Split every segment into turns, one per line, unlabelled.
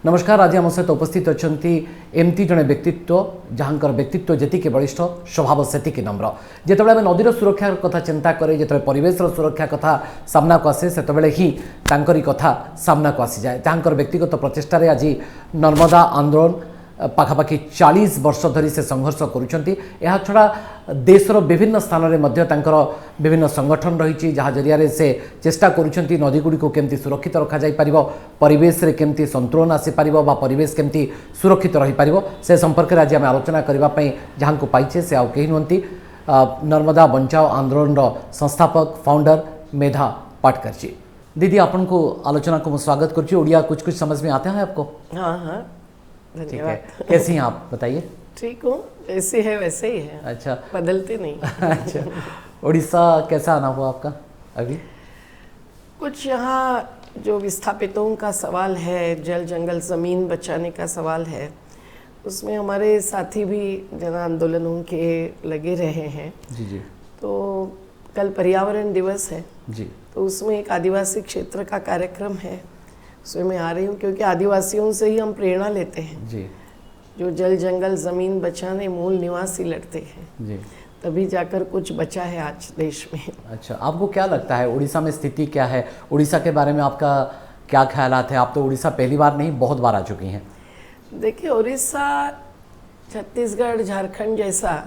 नमस्कार। आज आम सहित उपस्थित अच्छा एमती जड़े व्यक्तित्व जहाँकर व्यक्तित्व जी बलिष्ठ स्वभाव से नम्र। जिते आम नदीर सुरक्षा कथा चिंता करें, जो परिवेश सुरक्षा कथा सामना को आसे से ही कथा सामना को आसी जाए। जहाँकर व्यक्तिगत प्रचेषार आज नर्मदा आंदोलन पाखापाखि 40 वर्ष धरी से संघर्ष करुँचा। देशर विभिन्न स्थान में विभिन्न संगठन रही जहाँ जरिया से चेष्टा करुँच नदीगुड़ी को केमती सुरक्षित रखा जाई परिबो, परिवेश रे केमती संतुलन आसी पारिबो बा परिवेश केमती सुरक्षित रही पारिबो से संपर्क में आज आम आलोचना करने जहाँ को पाइछे से आउ केही नुहंती नर्मदा बचाओ आंदोलन संस्थापक फाउंडर मेधा पाटकर जी। दीदी आपन को आलोचना को स्वागत करुँच। उड़िया कुछ समझ में आते हैं आपको?
हाँ हाँ,
ठीक है। कैसी हैं आप बताइए?
ठीक हूँ, जैसे है वैसे ही है।
अच्छा,
बदलते नहीं।
अच्छा, उड़ीसा कैसा आना हुआ आपका अभी? कुछ
यहाँ जो विस्थापितों का सवाल है, जल जंगल ज़मीन बचाने का सवाल है, उसमें हमारे साथी भी जन आंदोलनों के लगे रहे हैं।
जी जी।
तो कल पर्यावरण दिवस है
जी,
तो उसमें एक आदिवासी क्षेत्र का कार्यक्रम है, उसमें मैं आ रही हूँ क्योंकि आदिवासियों से ही हम प्रेरणा लेते हैं
जी।
जो जल जंगल ज़मीन बचाने मूल निवासी लड़ते हैं
जी,
तभी जाकर कुछ बचा है आज देश में।
अच्छा, आपको क्या लगता है उड़ीसा में स्थिति क्या है? उड़ीसा के बारे में आपका क्या ख्यालात है? आप तो उड़ीसा पहली बार नहीं बहुत बार आ चुकी हैं।
देखिए, उड़ीसा छत्तीसगढ़ झारखंड जैसा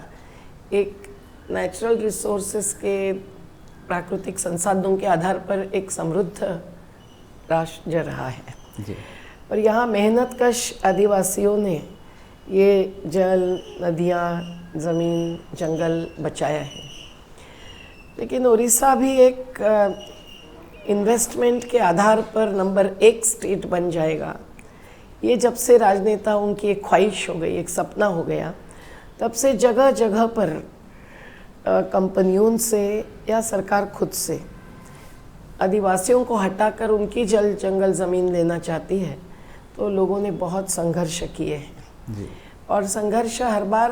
एक नेचुरल रिसोर्सेस के प्राकृतिक संसाधनों के आधार पर एक समृद्ध राष्ट्र रहा है
जी।
और यहाँ मेहनतकश आदिवासियों ने ये जल, नदियाँ, ज़मीन, जंगल बचाया है। लेकिन उड़ीसा भी एक इन्वेस्टमेंट के आधार पर नंबर 1 स्टेट बन जाएगा, ये जब से राजनेताओं की एक ख्वाहिश हो गई, एक सपना हो गया, तब से जगह जगह पर कंपनियों से या सरकार खुद से आदिवासियों को हटाकर उनकी जल जंगल ज़मीन लेना चाहती है। तो लोगों ने बहुत संघर्ष किए हैं
जी।
और संघर्ष हर बार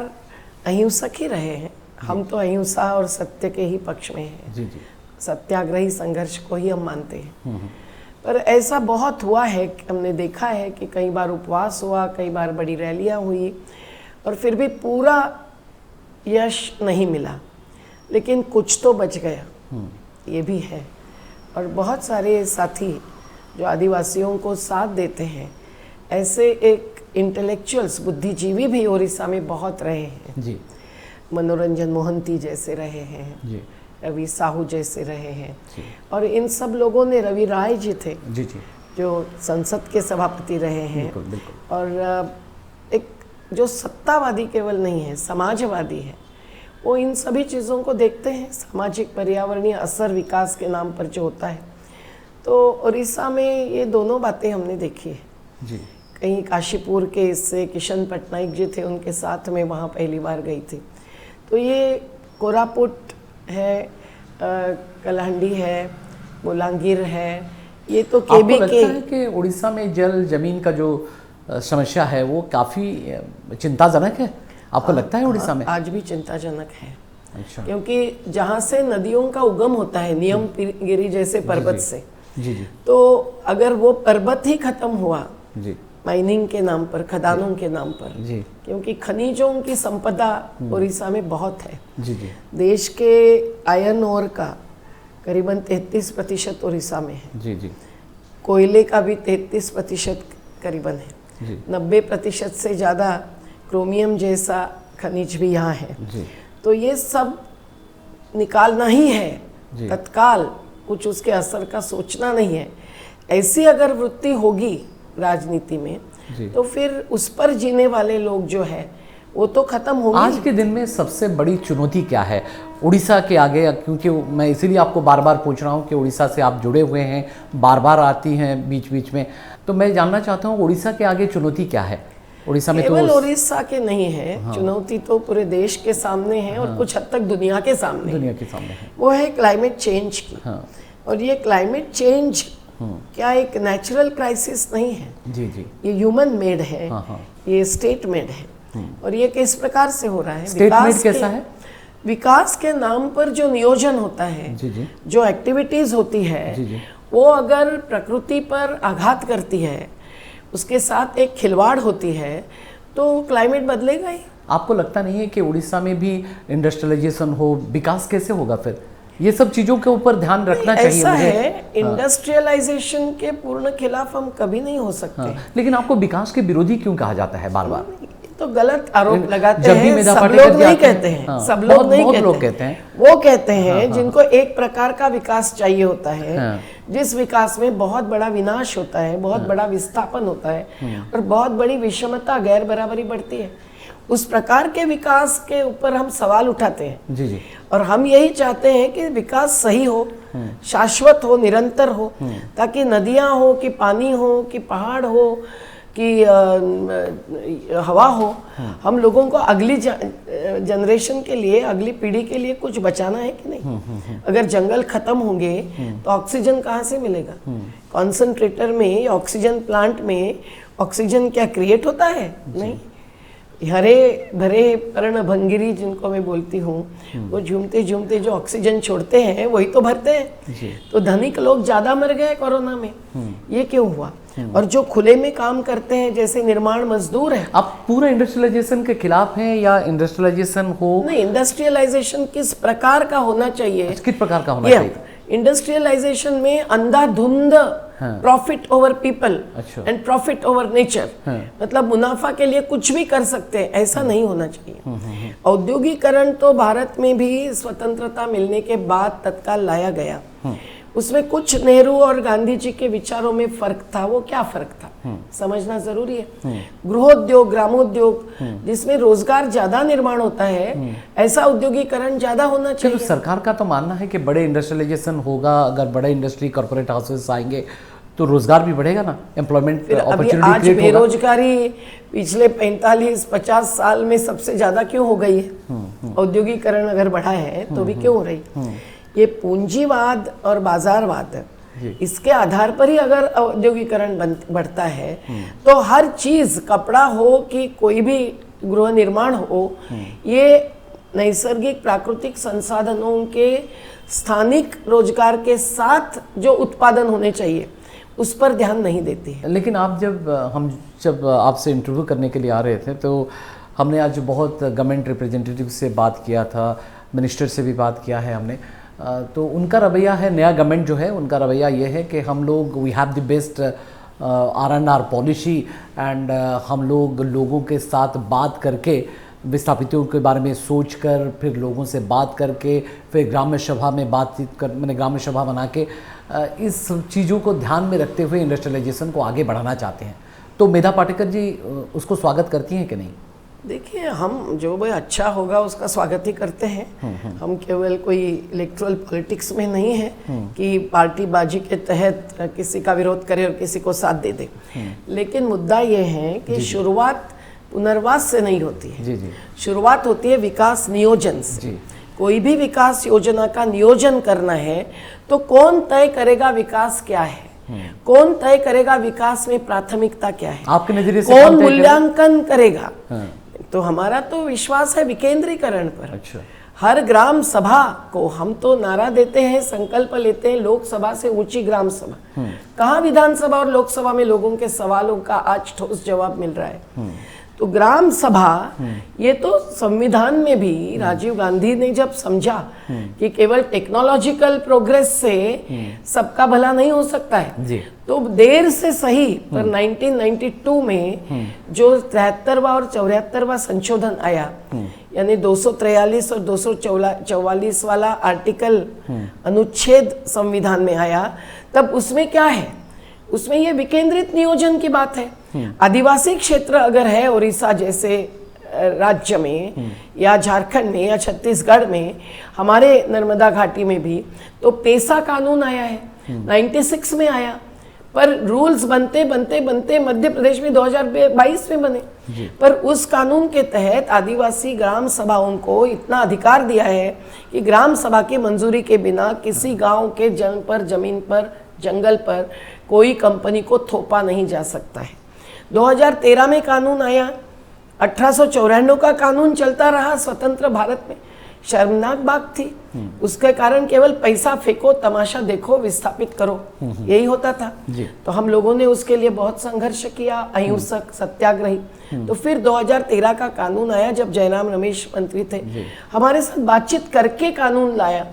अहिंसक ही रहे हैं। हम तो अहिंसा और सत्य के ही पक्ष में हैं।
जी जी।
सत्याग्रही संघर्ष को ही हम मानते हैं। पर ऐसा बहुत हुआ है कि हमने देखा है कि कई बार उपवास हुआ, कई बार बड़ी रैलियां हुई और फिर भी पूरा यश नहीं मिला, लेकिन कुछ तो बच गया, ये भी है। और बहुत सारे साथी जो आदिवासियों को साथ देते हैं, ऐसे एक इंटेलेक्चुअल्स, बुद्धिजीवी भी उड़ीसा में बहुत रहे हैं
जी।
मनोरंजन मोहंती जैसे रहे हैं
जी।
रवि साहू जैसे रहे हैं
जी।
और इन सब लोगों ने, रवि राय जी थे
जी जी,
जो संसद के सभापति रहे हैं।
बिल्कुल बिल्कुल।
और एक जो सत्तावादी केवल नहीं है, समाजवादी है, वो इन सभी चीज़ों को देखते हैं, सामाजिक पर्यावरणीय असर विकास के नाम पर जो होता है। तो उड़ीसा में ये दोनों बातें हमने देखी है
जी।
कहीं काशीपुर के इससे किशन पटनायक जी थे, उनके साथ में वहाँ पहली बार गई थी। तो ये कोरापुट है, कलाहंडी है, बोलांगीर है, ये तो केबी के।
लगता है कि उड़ीसा में जल जमीन का जो समस्या है वो काफ़ी चिंताजनक है? आपको लगता है उड़ीसा में?
आज भी चिंताजनक है।
अच्छा।
क्योंकि जहाँ से नदियों का उगम होता है, नियमगिरी जैसे पर्वत से,
जी जी,
तो अगर वो पर्वत ही खत्म हुआ
जी,
माइनिंग के नाम पर, खदानों के नाम पर,
जी,
क्योंकि खनिजों की संपदा उड़ीसा में बहुत है।
जी जी,
देश के आयरन ओर का करीबन 33% उड़ीसा में है।
जी जी,
कोयले का भी 33% करीबन है।
जी,
90% से ज़्यादा क्रोमियम जैसा खनिज भी यहाँ है।
जी,
तो ये सब निकालना ही है तत्काल, कुछ उसके असर का सोचना नहीं है। ऐसी अगर वृत्ति होगी राजनीति में तो फिर उस पर जीने वाले लोग जो है वो तो खत्म होंगे।
आज के दिन में सबसे बड़ी चुनौती क्या है उड़ीसा के आगे? क्योंकि मैं इसीलिए आपको बार बार पूछ रहा हूँ कि उड़ीसा से आप जुड़े हुए हैं, बार बार आती हैं बीच बीच में, तो मैं जानना चाहता हूँ उड़ीसा के आगे चुनौती क्या है? उड़ीसा में
केवल उड़ीसा के नहीं है, हाँ। चुनौती तो पूरे देश के सामने है, हाँ। और कुछ हद तक दुनिया के सामने है। वो है क्लाइमेट चेंज की, हाँ। और ये क्लाइमेट चेंज क्या एक नेचुरल क्राइसिस नहीं है।
जी जी,
ये ह्यूमन मेड है,
हाँ हाँ।
ये स्टेट मेड है। और ये किस प्रकार से हो रहा है?
स्टेट मेड कैसा है?
विकास के नाम पर जो नियोजन होता है,
जी जी,
जो एक्टिविटीज होती है,
जी जी,
वो अगर प्रकृति पर आघात करती है, उसके साथ एक खिलवाड़ होती है तो क्लाइमेट बदलेगा ही।
आपको लगता नहीं है कि उड़ीसा में भी इंडस्ट्रियलाइजेशन हो, विकास कैसे होगा फिर? ये सब चीजों के ऊपर ध्यान रखना चाहिए
ऐसा
मुझे।
है, इंडस्ट्रियलाइजेशन के पूर्ण खिलाफ हम कभी नहीं हो सकते।
लेकिन आपको विकास के विरोधी क्यों कहा जाता है बार बार?
तो गलत आरोप लगाते
जब भी
हैं,
मेधा
सब
पाटेकर
लोग
जी
नहीं
आते हैं,
कहते हैं,
हाँ,
सब लोग नहीं
बहुत
कहते
लोग कहते हैं।
वो कहते हैं जिनको एक प्रकार का विकास चाहिए होता है,
हाँ।
जिस विकास में बहुत बड़ा विनाश होता है, बहुत बड़ा विस्थापन होता है और बहुत बड़ी विषमता, गैर बराबरी बढ़ती है, उस प्रकार के विकास के ऊपर हम सवाल उठाते हैं।
जी जी।
और हम यही चाहते हैं कि विकास सही हो, शाश्वत हो, निरंतर हो, ताकि नदियां हो, कि पानी हो, कि पहाड़ हो, कि हवा हो, हम लोगों को अगली जनरेशन के लिए, अगली पीढ़ी के लिए कुछ बचाना है कि नहीं। अगर जंगल खत्म होंगे तो ऑक्सीजन कहाँ से मिलेगा? कॉन्सेंट्रेटर में, ऑक्सीजन प्लांट में ऑक्सीजन क्या क्रिएट होता है? नहीं। हरे भरे पर्णभंगिरी जिनको मैं बोलती हूँ, वो झूमते झूमते जो ऑक्सीजन छोड़ते हैं वही तो भरते हैं। तो धनिक लोग ज्यादा मर गए कोरोना में, ये क्यों हुआ? और जो खुले में काम करते हैं, जैसे निर्माण मजदूर है।
आप पूरा इंडस्ट्रियलाइजेशन के खिलाफ हैं या इंडस्ट्रियलाइजेशन हो?
नहीं, इंडस्ट्रियलाइजेशन किस प्रकार का होना चाहिए?
किस प्रकार का होना चाहिए?
इंडस्ट्रियलाइजेशन में अंधाधुंध profit over people and profit over nature, मतलब मुनाफा के लिए कुछ भी कर सकते हैं, ऐसा नहीं होना चाहिए। औद्योगिकरण तो भारत में भी स्वतंत्रता मिलने के बाद तत्काल लाया गया। उसमें कुछ नेहरू और गांधी जी के विचारों में फर्क था। वो क्या फर्क था समझना जरूरी है। गृहोद्योग, ग्रामोद्योग, जिसमें रोजगार ज्यादा निर्माण होता है, ऐसा औद्योगिकरण ज्यादा होना चाहिए।
तो सरकार का तो मानना है कि बड़े इंडस्ट्रियलाइजेशन होगा, अगर बड़े इंडस्ट्री कॉर्पोरेट हाउसेस आएंगे तो रोजगार भी बढ़ेगा ना, एम्प्लॉयमेंट अपॉर्चुनिटी
आज
क्रिएट होगा।
बेरोजगारी पिछले 45-50 साल में सबसे ज्यादा क्यों हो गई है? औद्योगिकरण अगर बढ़ा है तो भी क्यों हो रही? ये पूंजीवाद और बाजारवाद है, इसके आधार पर ही अगर औद्योगिकरण बढ़ता है तो हर चीज, कपड़ा हो कि कोई भी गृह निर्माण हो, ये नैसर्गिक प्राकृतिक संसाधनों के स्थानिक रोजगार के साथ जो उत्पादन होने चाहिए उस पर ध्यान नहीं देती है।
लेकिन आप जब आपसे इंटरव्यू करने के लिए आ रहे थे तो हमने आज बहुत गवर्नमेंट रिप्रेजेंटेटिव से बात किया था, मिनिस्टर से भी बात किया है हमने, तो उनका रवैया है, नया गवर्नमेंट जो है उनका रवैया ये है कि हम लोग we have the best R&R policy and हम लोगों के साथ बात करके, विस्थापितों के बारे में सोचकर, फिर लोगों से बात करके, फिर ग्राम्य सभा में बातचीत कर, मैंने ग्राम्य सभा बना के इस चीज़ों को ध्यान में रखते हुए इंडस्ट्रियलाइजेशन को आगे बढ़ाना चाहते हैं। तो मेधा पाटेकर जी उसको स्वागत करती हैं कि नहीं?
देखिए, हम जो भी अच्छा होगा उसका स्वागत ही करते हैं। हम केवल कोई इलेक्टोरल पॉलिटिक्स में नहीं है कि पार्टी बाजी के तहत किसी का विरोध करे और किसी को साथ दे दे। लेकिन मुद्दा ये है कि शुरुआत पुनर्वास से नहीं होती है। शुरुआत होती है विकास नियोजन से। कोई भी विकास योजना का नियोजन करना है तो कौन तय करेगा विकास क्या है, कौन तय करेगा विकास में प्राथमिकता क्या है,
आपके नजरिए से
कौन मूल्यांकन करेगा? तो हमारा तो विश्वास है विकेंद्रीकरण पर।
अच्छा।
हर ग्राम सभा को हम तो नारा देते हैं, संकल्प लेते हैं, लोकसभा से ऊंची ग्राम सभा। कहाँ विधानसभा और लोकसभा में लोगों के सवालों का आज ठोस जवाब मिल रहा है? तो ग्राम सभा, ये तो संविधान में भी राजीव गांधी ने जब समझा कि केवल टेक्नोलॉजिकल प्रोग्रेस से सबका भला नहीं हो सकता है, तो देर से सही पर 1992 में जो 73वां और 74वां संशोधन आया, यानी 243 और 244 वाला आर्टिकल, अनुच्छेद संविधान में आया, तब उसमें क्या है? उसमें ये विकेंद्रित नियोजन की बात है। आदिवासी क्षेत्र अगर है उड़ीसा जैसे राज्य में, या झारखंड में, या छत्तीसगढ़ में, हमारे नर्मदा घाटी में भी, तो पेसा कानून आया है, 96 में आया, पर रूल्स बनते बनते बनते मध्य प्रदेश में 2022 में बने। पर उस कानून के तहत आदिवासी ग्राम सभाओं को इतना अधिकार दिया है कि ग्राम सभा की मंजूरी के बिना किसी गांव के जमीन पर, जंगल पर कोई कंपनी को थोपा नहीं जा सकता है। 2013 में कानून आया, 1894 का कानून चलता रहा स्वतंत्र भारत में। शर्मनाक बात थी। उसके कारण केवल पैसा फेंको, तमाशा देखो, विस्थापित करो, यही होता था। तो हम लोगों ने उसके लिए बहुत संघर्ष किया, अहिंसक सत्याग्रही। तो फिर 2013 का कानून आया, जब जयराम रमेश मंत्री थे, हमारे साथ बातचीत करके कानून लाया।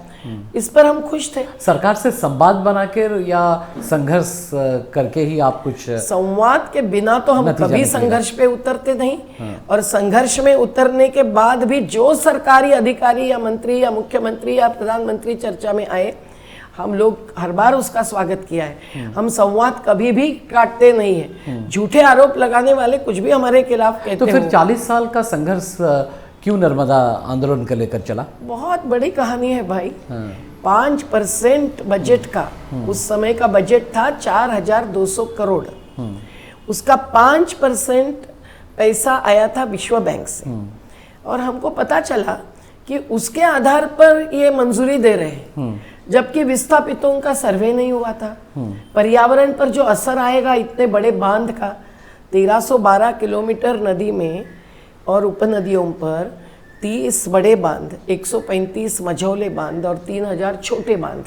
इस पर हम खुश थे।
सरकार से संवाद बनाकर या संघर्ष करके ही आप कुछ?
संवाद के बिना तो हम कभी संघर्ष पे उतरते नहीं। और संघर्ष में उतरने के बाद भी जो सरकारी अधिकारी या मंत्री या मुख्यमंत्री या प्रधानमंत्री चर्चा में आए, हम लोग हर बार उसका स्वागत किया है। हम संवाद कभी भी काटते नहीं है। झूठे आरोप लगाने वाले कुछ भी हमारे खिलाफ कहते हैं।
तो फिर 40 साल का संघर्ष क्यों नर्मदा आंदोलन को लेकर चला?
बहुत बड़ी कहानी है भाई। 5% बजट का, उस समय का बजट था 4200 करोड़। उसका 5% पैसा आया था विश्व बैंक से। और हमको पता चला कि उसके आधार पर ये मंजूरी दे रहे हैं, जबकि विस्थापितों का सर्वे नहीं हुआ था। पर्यावरण पर जो असर आएगा इतने बड़े बांध का, 1312 किलोमीटर नदी में और उपनदियों पर 30 बड़े बांध, 135 मझौले बांध और 3000 छोटे बांध,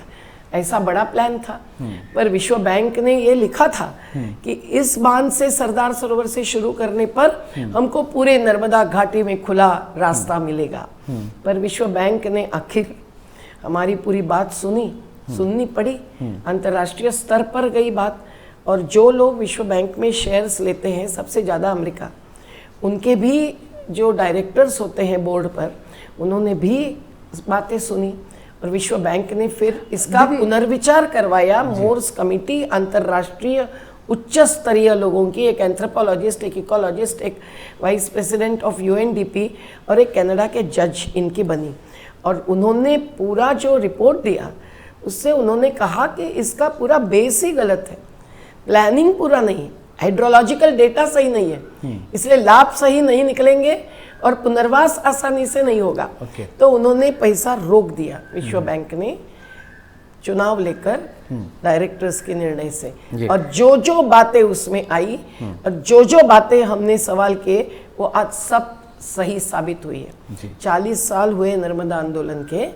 ऐसा बड़ा प्लान था। पर विश्व बैंक ने ये लिखा था कि इस बांध से, सरदार सरोवर से शुरू करने पर हमको पूरे नर्मदा घाटी में खुला रास्ता मिलेगा। पर विश्व बैंक ने आखिर हमारी पूरी बात सुननी पड़ी। अंतर्राष्ट्रीय स्तर पर गई बात। और जो लोग विश्व बैंक में शेयर्स लेते हैं, सबसे ज़्यादा अमेरिका, उनके भी जो डायरेक्टर्स होते हैं बोर्ड पर, उन्होंने भी बातें सुनी। और विश्व बैंक ने फिर इसका पुनर्विचार करवाया। मोर्स कमेटी, अंतर्राष्ट्रीय उच्च स्तरीय लोगों की, एक एंथ्रोपोलॉजिस्ट, एक इकोलॉजिस्ट, एक वाइस प्रेसिडेंट ऑफ UNDP और एक कनाडा के जज, इनकी बनी। और उन्होंने पूरा जो रिपोर्ट दिया, उससे उन्होंने कहा कि इसका पूरा बेस ही गलत है, प्लानिंग पूरा नहीं है, हाइड्रोलॉजिकल डेटा सही नहीं है, इसलिए लाभ सही नहीं निकलेंगे और पुनर्वास आसानी से नहीं होगा। तो उन्होंने पैसा रोक दिया विश्व बैंक ने, चुनाव लेकर डायरेक्टर्स के निर्णय से। और जो जो बातें उसमें आई और जो जो बातें हमने सवाल किए, वो आज सब सही साबित हुई है। 40 साल हुए नर्मदा आंदोलन के,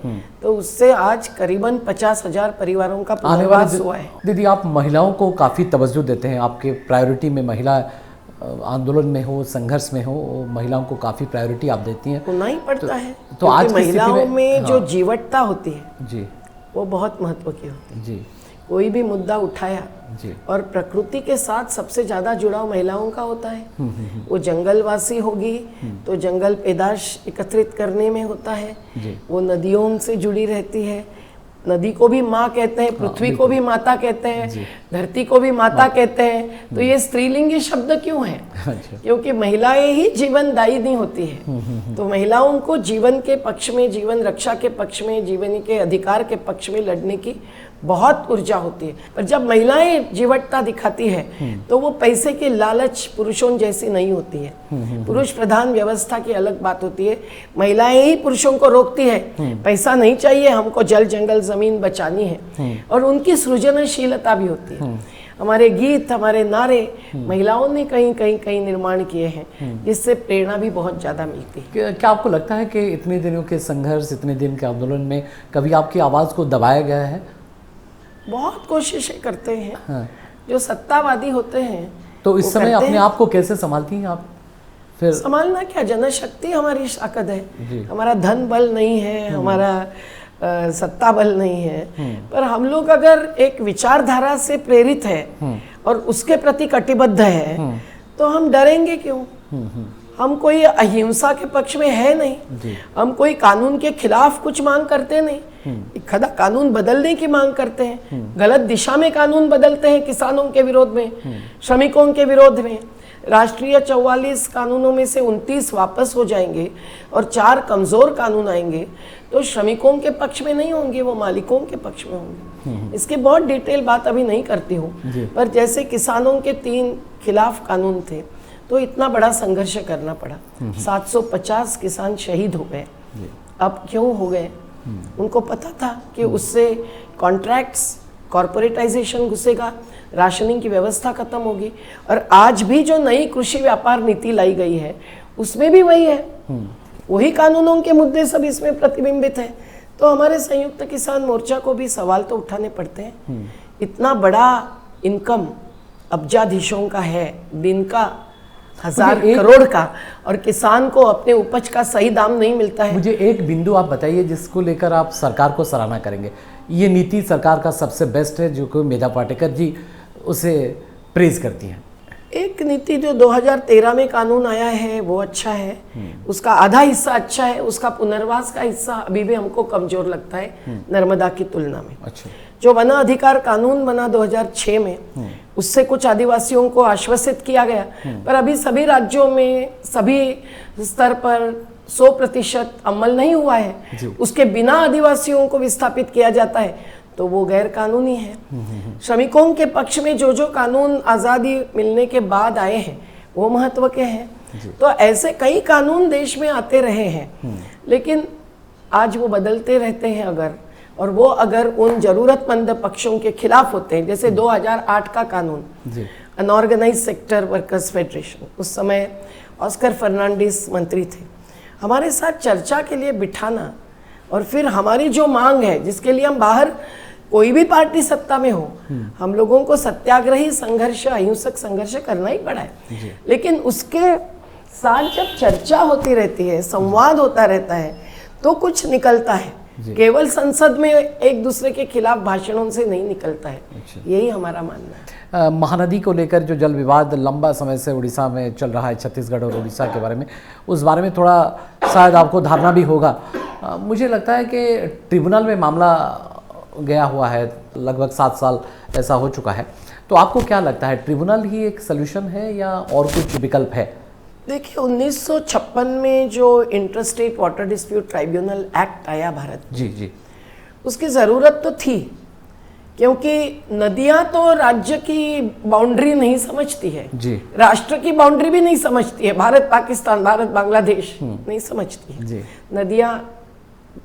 तो उससे आज करीबन 50,000 परिवारों का पुनर्वास हुआ है।
दीदी, आप महिलाओं को काफ़ी तवज्जो देते हैं, आपके प्रायोरिटी में महिला आंदोलन में हो, संघर्ष में हो, महिलाओं को काफ़ी प्रायोरिटी आप देती हैं।
होना ही पड़ता है।
तो आज
महिलाओं में जो जीवटता होती है
जी,
वो बहुत महत्व की होती है।
जी,
कोई भी मुद्दा उठाया
जी, और
प्रकृति के साथ सबसे ज्यादा जुड़ाव महिलाओं का होता है। वो जंगलवासी होगी तो जंगल पैदाश एकत्रित करने में होता है। वो नदियों से जुड़ी रहती है। नदी को भी माँ कहते हैं, पृथ्वी को भी माता कहते हैं, धरती को भी माता कहते हैं। तो ये स्त्रीलिंगी शब्द क्यों है? क्योंकि महिलाएं ही जीवनदायिनी होती है। तो महिलाओं को जीवन के पक्ष में, जीवन रक्षा के पक्ष में, जीवन के अधिकार के पक्ष में लड़ने की बहुत ऊर्जा होती है। पर जब महिलाएं जीवटता दिखाती है तो वो पैसे के लालच पुरुषों जैसी नहीं होती है। पुरुष प्रधान व्यवस्था की अलग बात होती है। महिलाएं ही पुरुषों को रोकती है, पैसा नहीं चाहिए, हमको जल जंगल जमीन बचानी है। और उनकी सृजनशीलता भी होती है। हमारे गीत, हमारे नारे महिलाओं ने कहीं निर्माण किए हैं, जिससे प्रेरणा भी बहुत ज़्यादा मिलती है।
क्या आपको लगता है कि इतने दिनों के संघर्ष, इतने दिन के आंदोलन में कभी आपकी आवाज़ को दबाया गया है?
बहुत कोशिशें करते हैं। जो सत्तावादी होते हैं
तो इस समय अपने आप को कैसे संभालती हैं आप? फिर
संभालना क्या, जनशक्ति हमारी ताकत है। हमारा धन बल नहीं है, हमारा सत्ता बल नहीं है। पर हम लोग अगर एक विचारधारा से प्रेरित है और उसके प्रति कटिबद्ध है तो हम डरेंगे क्यों? हम कोई अहिंसा के पक्ष में है नहीं। हम कोई कानून के खिलाफ कुछ मांग करते नहीं। खदा कानून बदलने की मांग करते हैं। गलत दिशा में कानून बदलते हैं, किसानों के विरोध में, श्रमिकों के विरोध में। राष्ट्रीय 44 कानूनों में से 29 वापस हो जाएंगे और 4 कमजोर कानून आएंगे तो श्रमिकों के पक्ष में नहीं होंगे, वो मालिकों के पक्ष में होंगे। इसकी बहुत डिटेल बात अभी नहीं करती हूँ, पर जैसे किसानों के 3 खिलाफ कानून थे तो इतना बड़ा संघर्ष करना पड़ा। 750 किसान शहीद हो गए। अब क्यों हो गए? उनको पता था कि उससे कॉन्ट्रैक्ट्स, कॉर्पोरेटाइजेशन घुसेगा, राशनिंग की व्यवस्था खत्म होगी। और आज भी जो नई कृषि व्यापार नीति लाई गई है उसमें भी वही है वही कानूनों के मुद्दे सब इसमें प्रतिबिंबित है। तो हमारे संयुक्त किसान मोर्चा को भी सवाल तो उठाने पड़ते हैं। इतना बड़ा इनकम अब्जाधीशों का है, दिन का 1000 करोड़ का, और किसान को अपने उपज का सही दाम नहीं मिलता है।
मुझे एक बिंदु आप बताइए जिसको लेकर आप सरकार को सराहना करेंगे। ये नीति सरकार का सबसे बेस्ट है जो कि मेधा पाटेकर जी उसे प्रेज करती हैं।
एक नीति जो 2013 में कानून आया है वो अच्छा है, उसका आधा हिस्सा अच्छा है, उसका पुनर्वास का हिस्सा अभी भी हमको कमजोर लगता है नर्मदा की तुलना में।
अच्छा।
जो वना अधिकार कानून बना 2006 में, उससे कुछ आदिवासियों को आश्वासित किया गया, पर अभी सभी राज्यों में सभी स्तर पर 100% अमल नहीं हुआ है। उसके बिना आदिवासियों को विस्थापित किया जाता है तो वो गैर कानूनी है। श्रमिकों के पक्ष में जो जो कानून आज़ादी मिलने के बाद आए हैं वो महत्व के हैं। तो ऐसे कई कानून देश में आते रहे हैं, लेकिन आज वो बदलते रहते हैं अगर उन जरूरतमंद पक्षों के खिलाफ होते हैं। जैसे 2008 का कानून, अनऑर्गेनाइज सेक्टर वर्कर्स फेडरेशन, उस समय ऑस्कर फर्नांडिस मंत्री थे। हमारे साथ चर्चा के लिए बिठाना और फिर हमारी जो मांग है जिसके लिए हम बाहर, कोई भी पार्टी सत्ता में हो, हम लोगों को सत्याग्रही संघर्ष, अहिंसक संघर्ष करना ही पड़ा है। लेकिन उसके साथ जब चर्चा होती रहती है, संवाद होता रहता है, तो कुछ निकलता है। केवल संसद में एक दूसरे के खिलाफ भाषणों से नहीं निकलता है। यही हमारा मानना है।
महानदी को लेकर जो जल विवाद लंबा समय से उड़ीसा में चल रहा है, छत्तीसगढ़ और उड़ीसा के बारे में, उस बारे में थोड़ा शायद आपको धारणा भी होगा। मुझे लगता है कि ट्रिब्यूनल में मामला गया हुआ है, लगभग 7 साल ऐसा हो चुका है। तो आपको क्या लगता है, ट्रिब्यूनल ही एक सलूशन है या और कुछ विकल्प है?
देखिए, 1956 में जो interstate water dispute tribunal act आया भारत में,
जी,
उसकी ज़रूरत तो थी, क्योंकि नदियां तो राज्य की बाउंड्री नहीं समझती है
जी,
राष्ट्र की बाउंड्री भी नहीं समझती है। भारत पाकिस्तान, भारत बांग्लादेश नहीं समझती है
जी।
नदियां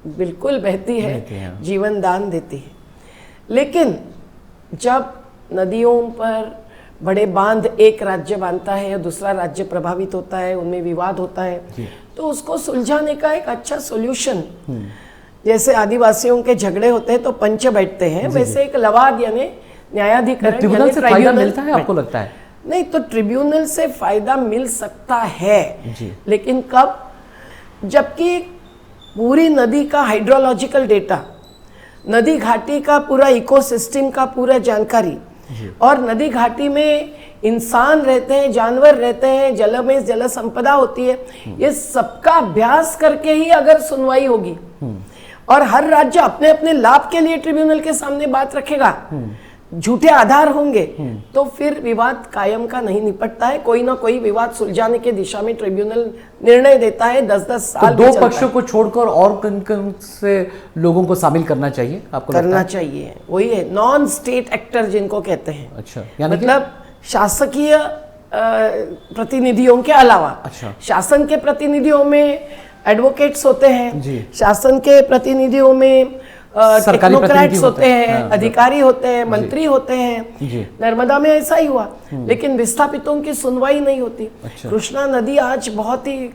बिल्कुल बहती है, जीवन दान देती है। लेकिन जब नदियों पर बड़े बांध एक राज्य बांधता है और दूसरा राज्य प्रभावित होता है, उनमें विवाद होता है, तो उसको सुलझाने का एक अच्छा सॉल्यूशन, जैसे आदिवासियों के झगड़े होते हैं तो पंच बैठते हैं, वैसे एक लवाद यानी न्यायाधिकरण,
ट्रिब्यूनल से फायदा मिलता है आपको लगता है?
नहीं, तो ट्रिब्यूनल से फायदा मिल सकता है, लेकिन कब? जबकि पूरी नदी का हाइड्रोलॉजिकल डेटा, नदी घाटी का पूरा इकोसिस्टम का पूरा जानकारी, और नदी घाटी में इंसान रहते हैं, जानवर रहते हैं, जल में जल संपदा होती है, ये सबका अभ्यास करके ही अगर सुनवाई होगी और हर राज्य अपने अपने लाभ के लिए ट्रिब्यूनल के सामने बात रखेगा, झूठे आधार होंगे, तो फिर विवाद कायम का नहीं निपटता है। कोई ना कोई विवाद सुलझाने के दिशा में ट्रिब्यूनल निर्णय देता है। 10-10 साल
तो 2 पक्षों को छोड़कर और कौन से लोगों को शामिल करना चाहिए आपको
करना चाहिए? वही है नॉन स्टेट एक्टर जिनको कहते हैं।
अच्छा,
मतलब शासकीय प्रतिनिधियों के अलावा, शासन के प्रतिनिधियों में एडवोकेट्स होते हैं, शासन के प्रतिनिधियों में टेक्नोक्रेट्स होते हैं, अधिकारी होते हैं, मंत्री होते हैं। नर्मदा में ऐसा ही हुआ, लेकिन विस्थापितों की सुनवाई नहीं होती। कृष्णा नदी आज बहुत ही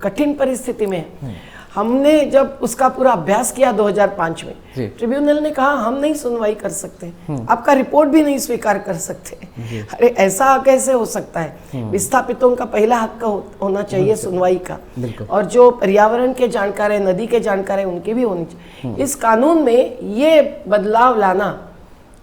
कठिन परिस्थिति में है। हमने जब उसका पूरा अभ्यास किया 2005 में, ट्रिब्यूनल ने कहा हम नहीं सुनवाई कर सकते, आपका रिपोर्ट भी नहीं स्वीकार कर सकते। अरे ऐसा कैसे हो सकता है? विस्थापितों का पहला हक होना चाहिए सुनवाई का, और जो पर्यावरण के जानकार है, नदी के जानकार है, उनकी भी होनी चाहिए। इस कानून में ये बदलाव लाना,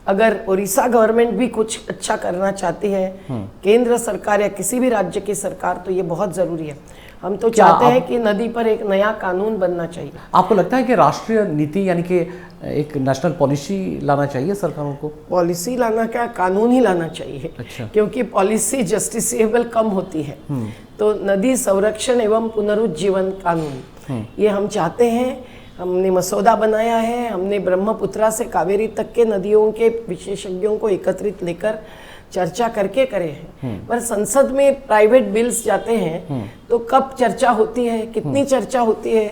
अगर उड़ीसा गवर्नमेंट भी कुछ अच्छा करना चाहती है, केंद्र सरकार या किसी भी राज्य की सरकार, तो ये बहुत जरूरी है। हम तो चाहते हैं कि नदी पर एक नया कानून बनना चाहिए।
आपको लगता है कि राष्ट्रीय नीति यानी कि एक नेशनल पॉलिसी लाना चाहिए सरकारों को?
पॉलिसी लाना क्या, कानून ही लाना चाहिए।
अच्छा।
क्योंकि पॉलिसी जस्टिसेबल कम होती है। तो नदी संरक्षण एवं पुनरुज्जीवन कानून ये हम चाहते हैं। हमने मसौदा बनाया है, हमने ब्रह्मपुत्रा से कावेरी तक के नदियों के विशेषज्ञों को एकत्रित लेकर चर्चा करके करे हैं। पर संसद में प्राइवेट बिल्स जाते हैं तो कब चर्चा होती है, कितनी चर्चा होती है,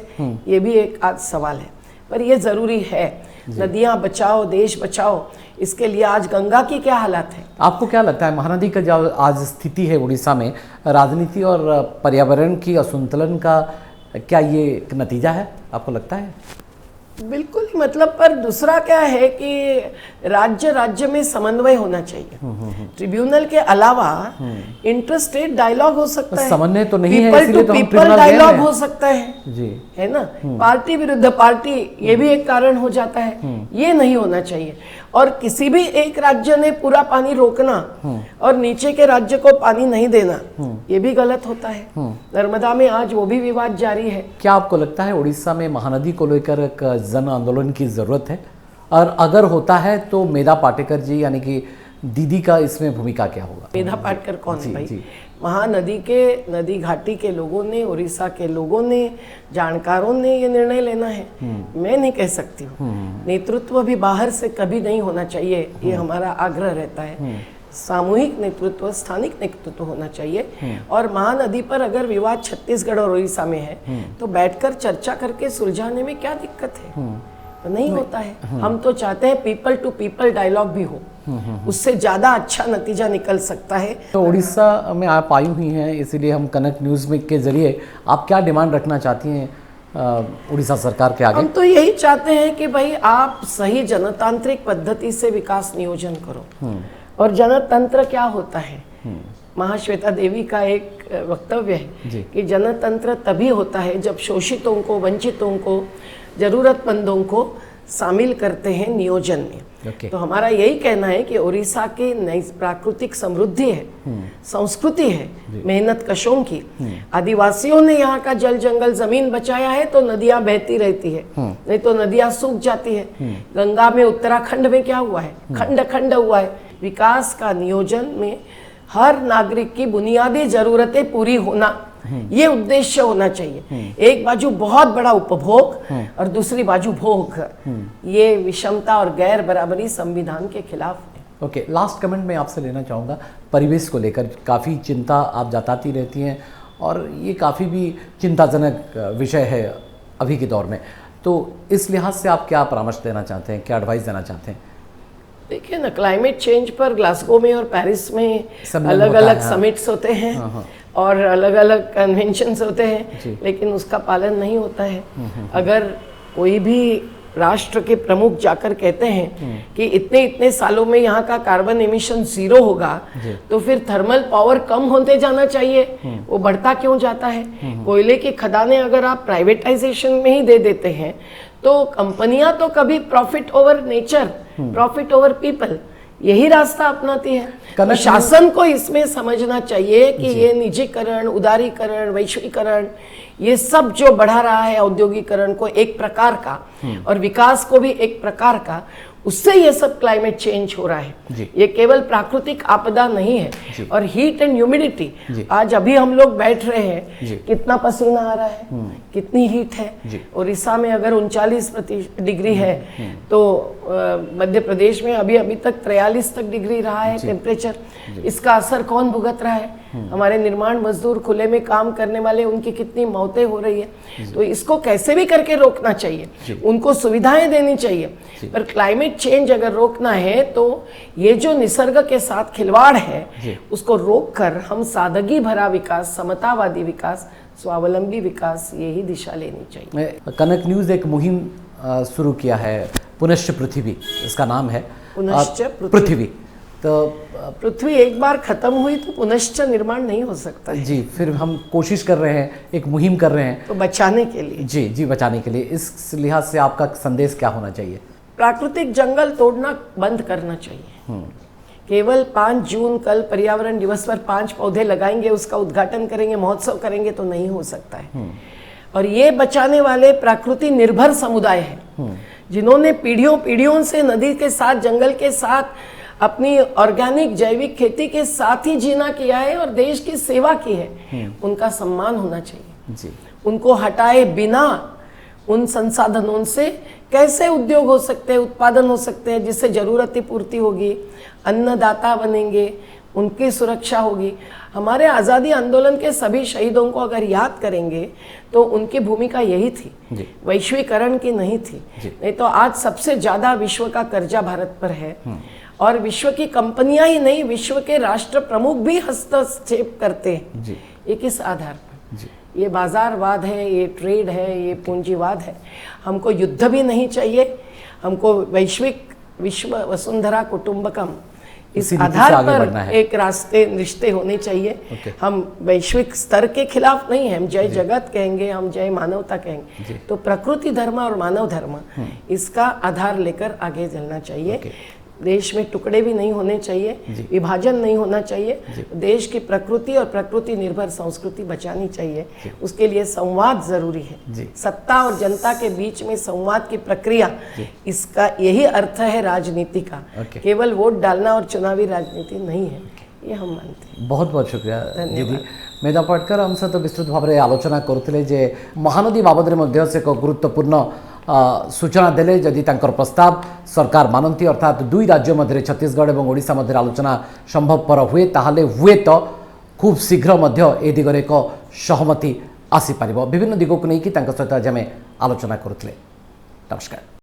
ये भी एक आज सवाल है। पर ये जरूरी है, नदियां बचाओ, देश बचाओ। इसके लिए आज गंगा की क्या हालत है?
आपको क्या लगता है महानदी का जो आज स्थिति है उड़ीसा में, राजनीति और पर्यावरण की असंतुलन का क्या ये एक नतीजा है, आपको लगता है?
बिल्कुल ही, मतलब पर दूसरा क्या है कि राज्य राज्य में समन्वय होना चाहिए। ट्रिब्यूनल के अलावा इंटरस्टेट डायलॉग हो सकता है,
समन्वय तो नहीं है,
पीपल
इसीलिए
टू
तो हम
पीपल
ट्रिब्यूनल
डायलॉग
गए हैं।
हो सकता है
जी,
है ना, पार्टी विरुद्ध पार्टी, ये भी एक कारण हो जाता है। ये नहीं होना चाहिए। और किसी भी एक राज्य ने पूरा पानी रोकना और नीचे के राज्य को पानी नहीं देना, ये भी गलत होता है। नर्मदा में आज वो भी विवाद जारी है।
क्या आपको लगता है उड़ीसा में महानदी को लेकर एक जन आंदोलन की जरूरत है? और अगर होता है तो मेधा पाटेकर जी यानी कि दीदी का इसमें भूमिका क्या होगा?
मेधा पाटकर कौन है भाई?
जी।
महानदी के नदी घाटी के लोगों ने, उड़ीसा के लोगों ने, जानकारों ने ये निर्णय लेना है। मैं नहीं कह सकती हूँ। नेतृत्व भी बाहर से कभी नहीं होना चाहिए, ये हमारा आग्रह रहता है। सामूहिक नेतृत्व, स्थानिक नेतृत्व होना चाहिए। और महानदी पर अगर विवाद छत्तीसगढ़ और उड़ीसा में है तो बैठकर चर्चा करके सुलझाने में क्या दिक्कत है? तो नहीं होता है। हम तो चाहते हैं पीपल टू पीपल डायलॉग भी हो, उससे ज्यादा अच्छा नतीजा निकल सकता है।
तो उड़ीसा में आप आई हुई हैं, इसीलिए हम कनक न्यूज़ में के जरिए आप क्या डिमांड रखना चाहती हैं उड़ीसा सरकार के आगे?
हम तो यही चाहते हैं कि भाई आप सही जनतांत्रिक पद्धति से विकास नियोजन करो। और जनतंत्र क्या होता है? महाश्वेता देवी का एक वक्तव्य है कि जनतंत्र तभी होता है जब शोषितों को, वंचितों को, जरूरतमंदों को शामिल करते हैं नियोजन में। तो हमारा यही कहना है कि उड़ीसा की नई प्राकृतिक समृद्धि है, संस्कृति है, मेहनत कशों की। आदिवासियों ने यहाँ का जल जंगल जमीन बचाया है तो नदियां बहती रहती है, नहीं तो नदियां सूख जाती है। गंगा में, उत्तराखंड में क्या हुआ है? खंड खंड हुआ है। विकास का नियोजन में हर नागरिक की बुनियादी जरूरतें पूरी होना, ये उद्देश्य होना चाहिए। एक बाजू बहुत बड़ा उपभोग और दूसरी बाजू भोग, ये विषमता और गैर बराबरी संविधान के खिलाफ है।
ओके, लास्ट कमेंट मैं आपसे लेना चाहूँगा परिवेश को लेकर। काफ़ी चिंता आप जताती रहती हैं और ये काफ़ी भी चिंताजनक विषय है अभी के दौर में। तो इस लिहाज से आप क्या परामर्श देना चाहते हैं, क्या एडवाइस देना चाहते हैं?
देखिए ना, क्लाइमेट चेंज पर ग्लासगो में और पेरिस में अलग अलग समिट्स होते हैं और अलग अलग कन्वेंशंस होते हैं, लेकिन उसका पालन नहीं होता है। अगर कोई भी राष्ट्र के प्रमुख जाकर कहते हैं कि इतने इतने सालों में यहाँ का कार्बन एमिशन 0 होगा, तो फिर थर्मल पावर कम होते जाना चाहिए, वो बढ़ता क्यों जाता है? कोयले की खदानें अगर आप प्राइवेटाइजेशन में ही दे देते हैं तो कंपनियां तो कभी profit over nature, profit over people, यही रास्ता अपनाती है। तो शासन को इसमें समझना चाहिए कि ये निजीकरण, उदारीकरण, वैश्वीकरण, ये सब जो बढ़ा रहा है औद्योगिकरण को एक प्रकार का और विकास को भी एक प्रकार का, उससे ये सब क्लाइमेट चेंज हो रहा है। ये केवल प्राकृतिक आपदा नहीं है। और हीट एंड ह्यूमिडिटी, आज अभी हम लोग बैठ रहे हैं, कितना पसीना आ रहा है, कितनी हीट है। उड़ीसा में अगर 39 डिग्री है तो मध्य प्रदेश में अभी अभी तक 43 तक डिग्री रहा है टेम्परेचर। इसका असर कौन भुगत रहा है? हमारे निर्माण मजदूर, खुले में काम करने वाले, उनकी कितनी मौतें हो रही है। तो इसको कैसे भी करके रोकना चाहिए, उनको सुविधाएं देनी चाहिए। पर क्लाइमेट चेंज अगर रोकना है तो ये जो निसर्ग के साथ खिलवाड़ है उसको रोककर हम सादगी भरा विकास, समतावादी विकास, स्वावलंबी विकास, यही दिशा लेनी चाहिए।
कनक न्यूज़ एक मुहिम शुरू किया है, पुनश्च पृथ्वी इसका नाम है।
पुनश्च
पृथ्वी, तो
पृथ्वी एक बार खत्म हुई तो पुनश्च निर्माण नहीं हो सकता है।
जी, फिर हम कोशिश कर रहे हैं, एक मुहिम कर रहे हैं
तो बचाने के लिए।
जी, बचाने के लिए। इस लिहाज से आपका संदेश क्या होना चाहिए?
प्राकृतिक जंगल तोड़ना बंद करना चाहिए। केवल 5 जून, कल पर्यावरण दिवस पर 5 पौधे लगाएंगे, उसका उद्घाटन करेंगे, महोत्सव करेंगे तो नहीं हो सकता है। और ये बचाने वाले प्रकृति निर्भर समुदाय हैं, जिन्होंने पीढ़ियों पीढ़ियों से नदी के साथ, जंगल के साथ, अपनी ऑर्गेनिक जैविक खेती के साथ ही जीना किया है और देश की सेवा की है। उनका सम्मान होना चाहिए। उनको हटाए बिना उन संसाधनों से कैसे उद्योग हो सकते हैं, उत्पादन हो सकते हैं, जिससे जरूरत की पूर्ति होगी, अन्नदाता बनेंगे, उनकी सुरक्षा होगी। हमारे आज़ादी आंदोलन के सभी शहीदों को अगर याद करेंगे तो उनकी भूमिका यही थी, वैश्वीकरण की नहीं थी। नहीं तो आज सबसे ज़्यादा विश्व का कर्जा भारत पर है और विश्व की कंपनियां ही नहीं, विश्व के राष्ट्र प्रमुख भी हस्तक्षेप करते हैं। ये किस आधार पर? ये बाजारवाद है, ये ट्रेड है, ये पूंजीवाद है। हमको युद्ध भी नहीं चाहिए, हमको वैश्विक विश्व वसुंधरा कुटुंबकम इस
इसी नीति से
आधार
आगे
पर
बढ़ना है।
एक रिश्ते होने चाहिए।
ओके।
हम वैश्विक स्तर के खिलाफ नहीं हैं, हम जय जगत कहेंगे, हम जय मानवता कहेंगे। तो प्रकृति धर्म और मानव धर्म इसका आधार लेकर आगे चलना चाहिए। देश में टुकड़े भी नहीं होने चाहिए, विभाजन नहीं होना चाहिए। देश की प्रकृति और प्रकृति निर्भर संस्कृति बचानी चाहिए, उसके लिए संवाद जरूरी है। सत्ता और जनता के बीच में संवाद की प्रक्रिया, इसका यही अर्थ है राजनीति का। केवल वोट डालना और चुनावी राजनीति नहीं है, ये हम मानते हैं।
बहुत बहुत शुक्रिया दीदी। मेधा पाटकर हम सहित विस्तृत भाव में आलोचना करुले जे महानदी बाबद में से एक गुरुत्वपूर्ण सूचना देले। जदि तांकर प्रस्ताव सरकार मानती अर्थात दुई राज्य मध्य छत्तीसगढ़ और ओडिशा मध्य आलोचना संभवपर हुए ताहले हुए तो खूब शीघ्र मध्य ए दिगरे एक सहमति आसीपर। विभिन्न दिगक नहीं सहित आज आम आलोचना करुले। नमस्कार।